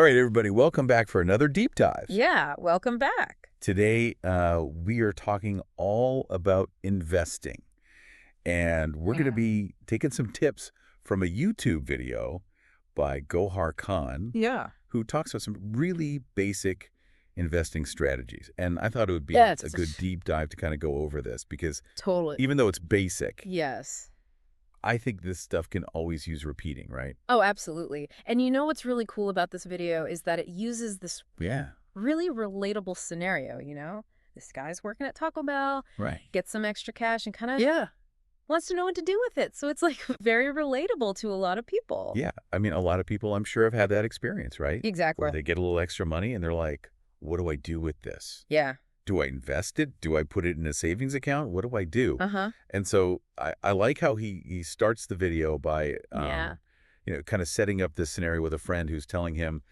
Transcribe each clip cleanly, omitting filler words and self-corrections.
All right, everybody, welcome back for another deep dive. Yeah, welcome back. Today, we are talking all about investing. And we're going to be taking some tips from a YouTube video by Gohar Khan, Yeah. who talks about some really basic investing strategies. And I thought it would be Yeah, a good deep dive to kind of go over this because Totally. even though it's basic, Yes. I think this stuff can always use repeating, right? Oh, absolutely. And you know what's really cool about this video is that it uses this Yeah, really relatable scenario, This guy's working at Taco Bell, right. gets some extra cash and kind of wants to know what to do with it. So it's like very relatable to a lot of people. Yeah, I mean, a lot of people, I'm sure, have had that experience, right? Exactly. Where they get a little extra money and they're like, what do I do with this? Yeah. Do I invest it? Do I put it in a savings account? What do I do? Uh-huh. And so I like how he starts the video by, kind of setting up this scenario with a friend who's telling him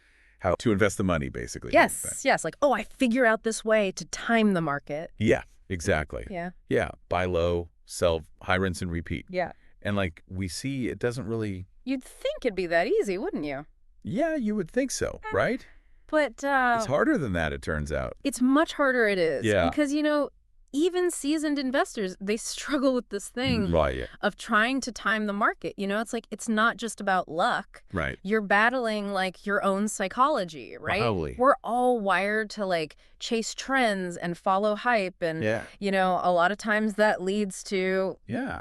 how to invest the money, basically. Yes. Like, I figure out this way to time the market. Yeah, exactly. Yeah. Yeah, buy low, sell high, rinse, and repeat. Yeah. And like we see, it doesn't really... You'd think it'd be that easy, wouldn't you? Yeah, you would think so, right? But it's harder than that, it turns out. It's much harder, it is. Yeah. Because, even seasoned investors, they struggle with this thing of trying to time the market. It's like, it's not just about luck. Right. You're battling, like, your own psychology, right? Probably. We're all wired to, like, chase trends and follow hype. And, a lot of times that leads to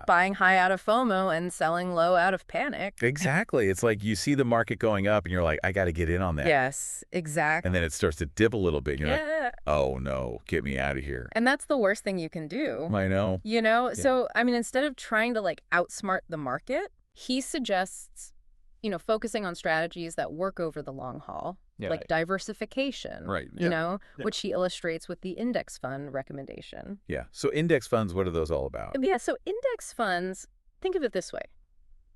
buying high out of FOMO and selling low out of panic. Exactly. It's like you see the market going up and you're like, I got to get in on that. Yes, exactly. And then it starts to dip a little bit. And you're like, oh, no, get me out of here. And that's the worst thing you can do. I know. So, I mean, instead of trying to, like, outsmart the market, he suggests, focusing on strategies that work over the long haul, like diversification, which he illustrates with the index fund recommendation. Yeah. So index funds, what are those all about? Yeah. So index funds, think of it this way.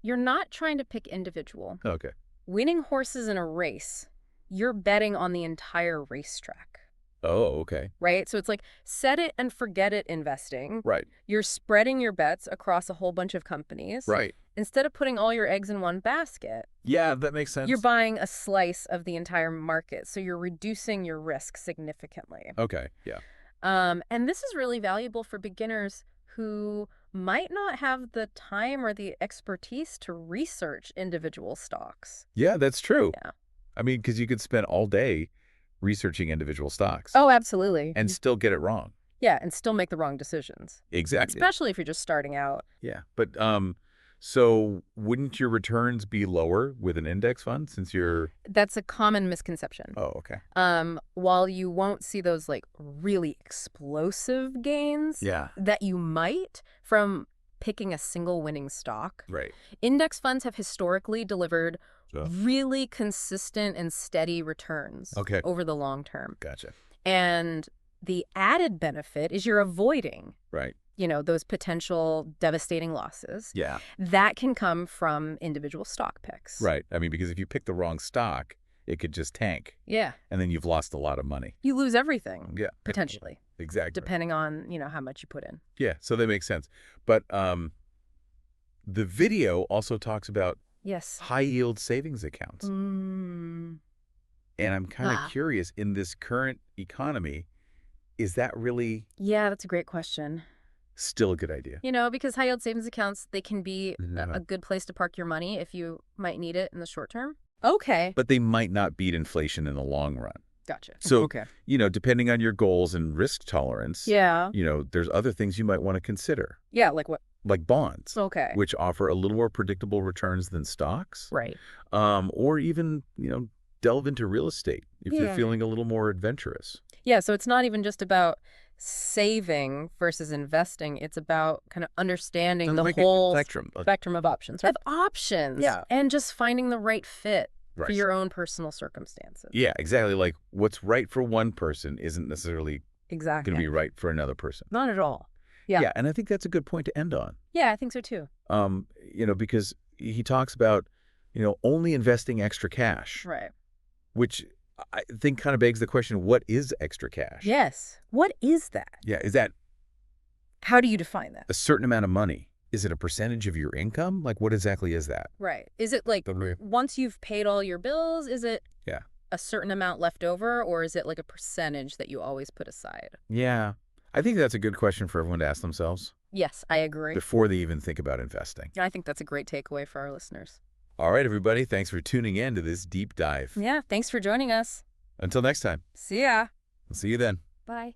You're not trying to pick individual. Okay. Winning horses in a race, you're betting on the entire racetrack. Oh, okay. Right? So it's like set it and forget it investing. Right. You're spreading your bets across a whole bunch of companies. Right. Instead of putting all your eggs in one basket. Yeah, that makes sense. You're buying a slice of the entire market. So you're reducing your risk significantly. Okay, yeah. And this is really valuable for beginners who might not have the time or the expertise to research individual stocks. Yeah, that's true. Yeah. I mean, because you could spend all day researching individual stocks. Oh, absolutely. And still get it wrong. Yeah, and still make the wrong decisions. Exactly. Especially if you're just starting out. Yeah, but so wouldn't your returns be lower with an index fund since you're... That's a common misconception. Oh, okay. While you won't see those, like, really explosive gains that you might from picking a single winning stock, right? Index funds have historically delivered really consistent and steady returns over the long term. Gotcha. And the added benefit is you're avoiding those potential devastating losses. Yeah. That can come from individual stock picks. Right. I mean, because if you pick the wrong stock, it could just tank. Yeah. And then you've lost a lot of money. You lose everything. Yeah. Potentially. Exactly. Depending on, how much you put in. Yeah. So that makes sense. But the video also talks about high yield savings accounts. And I'm kind of curious, in this current economy, is that really... Yeah, that's a great question. Still a good idea. Because high yield savings accounts, they can be a good place to park your money if you might need it in the short term. Okay. But they might not beat inflation in the long run. Gotcha. So, depending on your goals and risk tolerance, there's other things you might want to consider. Yeah, like what? Like bonds. Okay. Which offer a little more predictable returns than stocks. Right. Or even, delve into real estate if you're feeling a little more adventurous. Yeah, so it's not even just about saving versus investing. It's about kind of understanding the whole spectrum of options. Right? Of options. Yeah. And just finding the right fit for your own personal circumstances. Yeah, exactly. Like what's right for one person isn't necessarily going to be right for another person. Not at all. Yeah. Yeah, and I think that's a good point to end on. Yeah, I think so too. Because he talks about, only investing extra cash. Right. Which I think kind of begs the question, what is extra cash? Yes. What is that? Yeah, is that... How do you define that? A certain amount of money. Is it a percentage of your income? Like, what exactly is that? Right. Is it like once you've paid all your bills, is it a certain amount left over, or is it like a percentage that you always put aside? Yeah. I think that's a good question for everyone to ask themselves. Yes, I agree. Before they even think about investing. I think that's a great takeaway for our listeners. All right, everybody. Thanks for tuning in to this deep dive. Yeah, thanks for joining us. Until next time. See ya. I'll see you then. Bye.